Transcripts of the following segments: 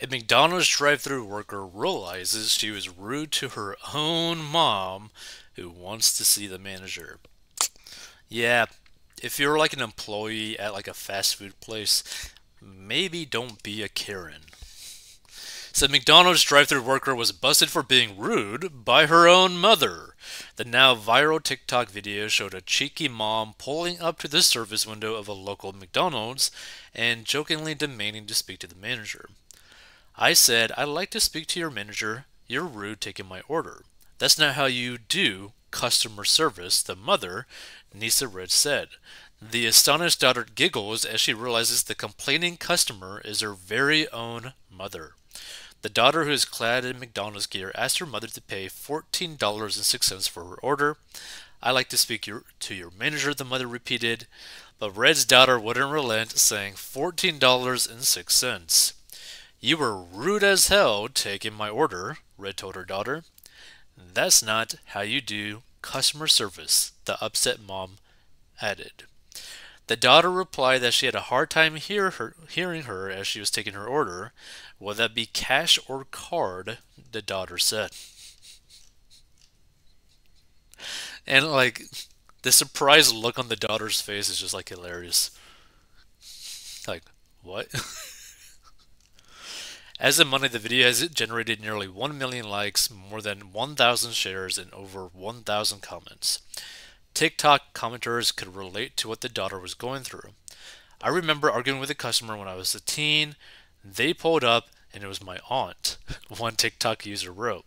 A McDonald's drive-thru worker realizes she was rude to her own mom who wants to see the manager. Yeah, if you're like an employee at like a fast food place, maybe don't be a Karen. So McDonald's drive-thru worker was busted for being rude by her own mother. The now viral TikTok video showed a cheeky mom pulling up to the service window of a local McDonald's and jokingly demanding to speak to the manager. I said, I'd like to speak to your manager. You're rude taking my order. That's not how you do customer service, the mother, Nisa Red said. The astonished daughter giggles as she realizes the complaining customer is her very own mother. The daughter, who is clad in McDonald's gear, asked her mother to pay $14.06 for her order. I like to speak to your manager, the mother repeated, but Red's daughter wouldn't relent, saying $14.06. You were rude as hell taking my order, Red told her daughter. That's not how you do customer service, the upset mom added. The daughter replied that she had a hard time hearing her as she was taking her order. Will that be cash or card? The daughter said. And like, the surprised look on the daughter's face is just like hilarious. Like, what? As of Monday, the video has generated nearly 1 million likes, more than 1,000 shares, and over 1,000 comments. TikTok commenters could relate to what the daughter was going through. I remember arguing with a customer when I was a teen. They pulled up and it was my aunt, one TikTok user wrote.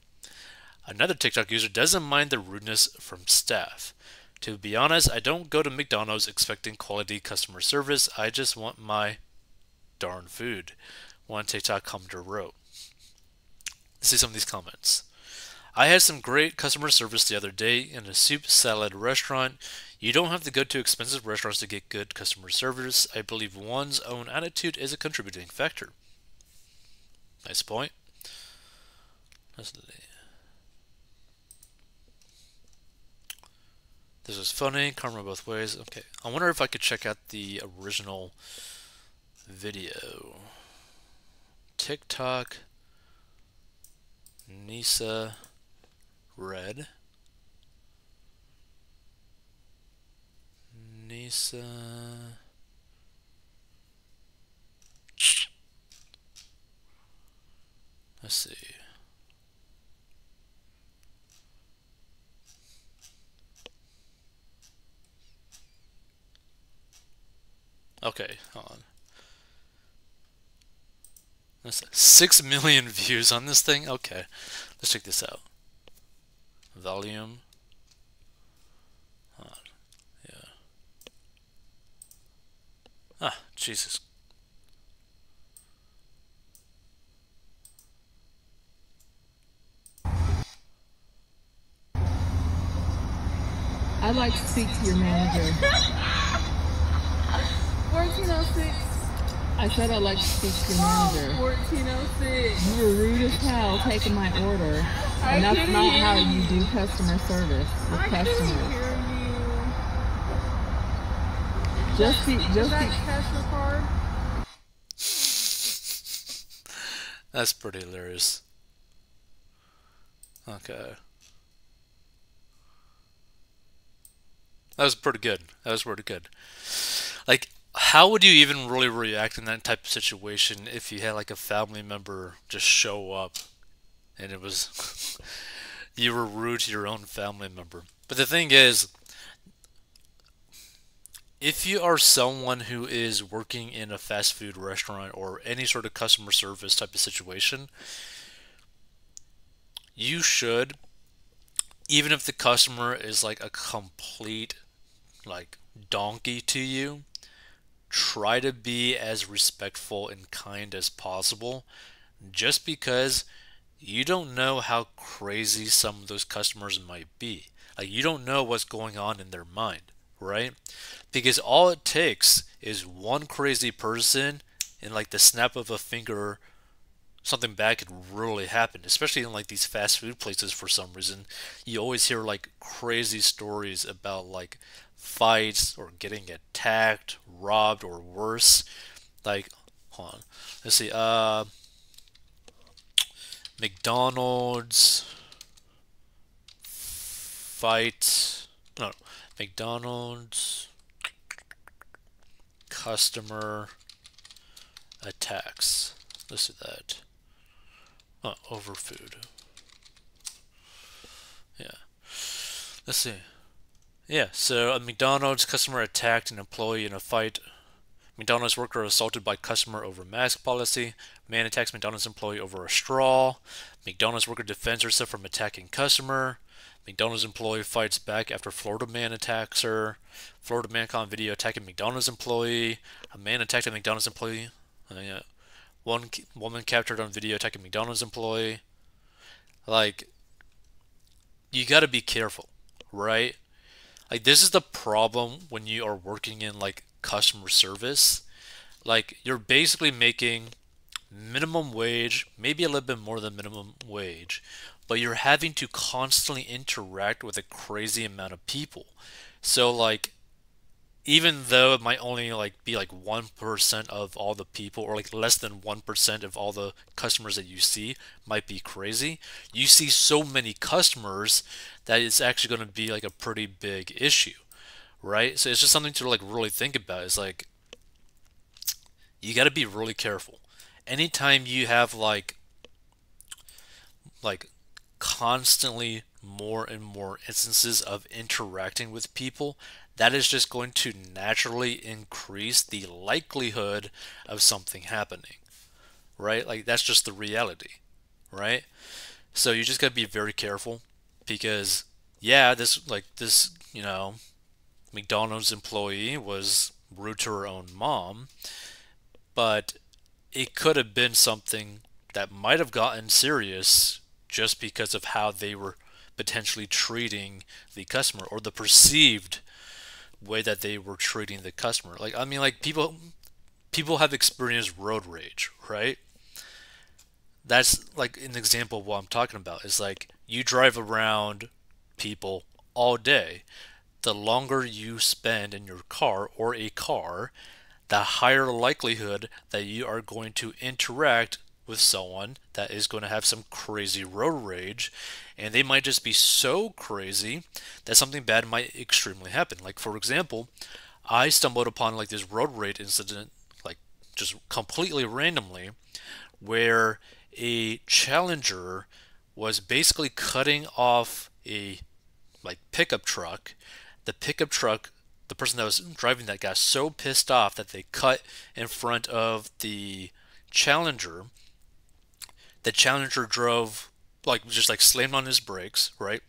Another TikTok user doesn't mind the rudeness from staff. To be honest, I don't go to McDonald's expecting quality customer service. I just want my darn food, one TikTok commenter wrote. Let's see some of these comments. I had some great customer service the other day in a soup salad restaurant. You don't have to go to expensive restaurants to get good customer service. I believe one's own attitude is a contributing factor. Nice point. This is funny. Karma both ways. Okay. I wonder if I could check out the original video. TikTok. Nisa Red. Nisa. Let's see. Okay, hold on. That's 6 million views on this thing? Okay, let's check this out. Volume. Hold on. Yeah. Ah, Jesus. I'd like to speak to your manager. 1406. I said I'd like to speak to your manager. 1406. You were rude as hell taking my order. I And that's couldn't not hear how you. you do customer service with I couldn't customers. hear you. Just be, Is just that be. cash or card? That's pretty hilarious. Okay. That was pretty good. That was pretty good. Like, how would you even really react in that type of situation if you had like a family member just show up and it was you were rude to your own family member? But the thing is, if you are someone who is working in a fast food restaurant or any sort of customer service type of situation, you should, even if the customer is like a complete like donkey to you, try to be as respectful and kind as possible, just because you don't know how crazy some of those customers might be. Like, you don't know what's going on in their mind, right? Because all it takes is one crazy person and like the snap of a finger, something bad could really happen, especially in like these fast food places. For some reason, you always hear like crazy stories about like fights or getting attacked, robbed, or worse. Like, hold on, let's see. McDonald's fight. No, McDonald's customer attacks. Let's do that. Oh, over food. Yeah. Let's see. Yeah, so a McDonald's customer attacked an employee in a fight. McDonald's worker assaulted by customer over mask policy. Man attacks McDonald's employee over a straw. McDonald's worker defends herself from attacking customer. McDonald's employee fights back after Florida man attacks her. Florida man caught on video attacking McDonald's employee. A man attacked a McDonald's employee. Yeah. One woman captured on video attacking McDonald's employee. Like, you gotta be careful, right? Like, this is the problem when you are working in like customer service. Like, you're basically making minimum wage, maybe a little bit more than minimum wage, but you're having to constantly interact with a crazy amount of people. So like, even though it might only like be like 1% of all the people, or like less than 1% of all the customers that you see might be crazy, you see so many customers that it's actually going to be like a pretty big issue, right? So it's just something to like really think about. It's like, you got to be really careful anytime you have like constantly more and more instances of interacting with people. That is just going to naturally increase the likelihood of something happening, right? Like, that's just the reality, right? So you just got to be very careful, because yeah, this McDonald's employee was rude to her own mom, but it could have been something that might have gotten serious just because of how they were potentially treating the customer, or the perceived way that they were treating the customer. Like, I mean, like, people have experienced road rage, right? That's like an example of what I'm talking about. Is like, you drive around people all day. The longer you spend in your car or a car, the higher likelihood that you are going to interact with someone that is going to have some crazy road rage, and they might just be so crazy that something bad might extremely happen. Like, for example, I stumbled upon like this road rage incident, like, just completely randomly, where a challenger was basically cutting off a like pickup truck. The pickup truck, the person that was driving that, got so pissed off that they cut in front of the Challenger. The Challenger drove, like, just like slammed on his brakes, right?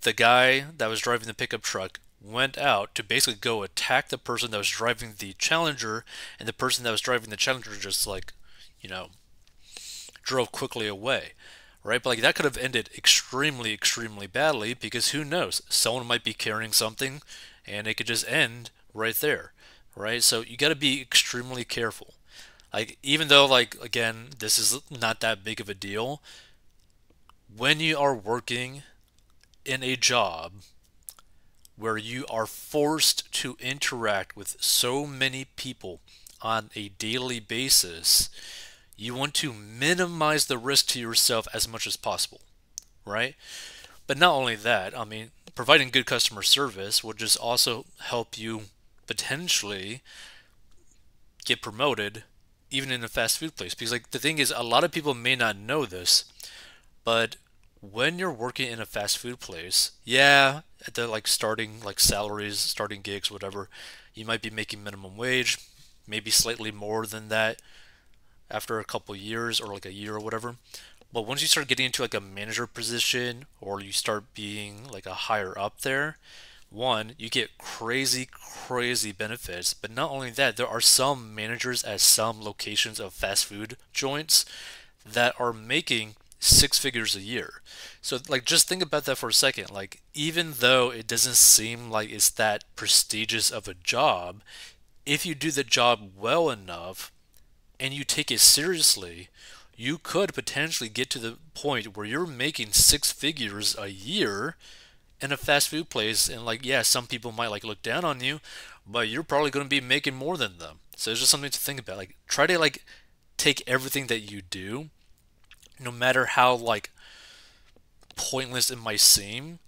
The guy that was driving the pickup truck went out to basically go attack the person that was driving the Challenger, and the person that was driving the Challenger just like, you know, drove quickly away, right? But like, that could have ended extremely, extremely badly, because who knows? Someone might be carrying something, and it could just end right there, right? So you got to be extremely careful. Like, even though, like, again, this is not that big of a deal, when you are working in a job where you are forced to interact with so many people on a daily basis, you want to minimize the risk to yourself as much as possible, right? But not only that, I mean, providing good customer service would just also help you potentially get promoted even in a fast food place. Because like, the thing is, a lot of people may not know this, but when you're working in a fast food place, yeah, at the like starting like salaries, starting gigs, whatever, you might be making minimum wage, maybe slightly more than that after a couple years, or like a year or whatever. But once you start getting into like a manager position, or you start being like a higher up there, one, you get crazy, crazy benefits. But not only that, there are some managers at some locations of fast food joints that are making six figures a year. So like, just think about that for a second. Like, even though it doesn't seem like it's that prestigious of a job, if you do the job well enough and you take it seriously, you could potentially get to the point where you're making six figures a year in a fast food place. And like, yeah, some people might like look down on you, but you're probably going to be making more than them. So it's just something to think about. Like, try to like take everything that you do no matter how like pointless it might seem,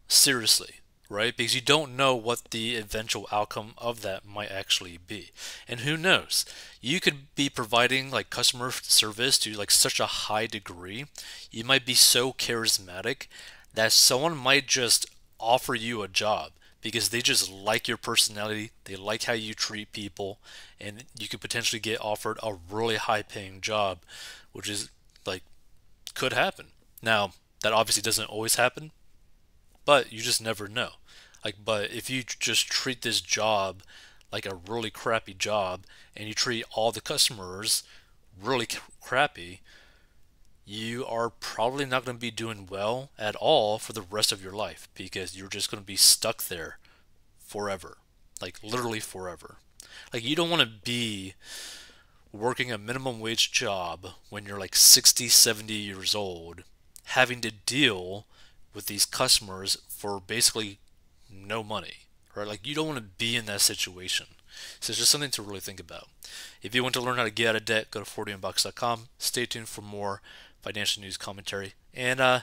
seriously, right? Because you don't know what the eventual outcome of that might actually be. And who knows? You could be providing like customer service to like such a high degree. You might be so charismatic that someone might just offer you a job because they just like your personality, they like how you treat people, and you could potentially get offered a really high paying job, which is like could happen. Now, that obviously doesn't always happen, but you just never know. Like, but if you just treat this job like a really crappy job and you treat all the customers really crappy, you are probably not going to be doing well at all for the rest of your life because you're just going to be stuck there forever. Like, literally forever. Like, you don't want to be working a minimum wage job when you're like 60, 70 years old, having to deal with these customers for basically no money, right? Like you don't want to be in that situation. So it's just something to really think about. If you want to learn how to get out of debt, go to 40inbox.com. Stay tuned for more financial news commentary. And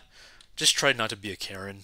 just try not to be a Karen.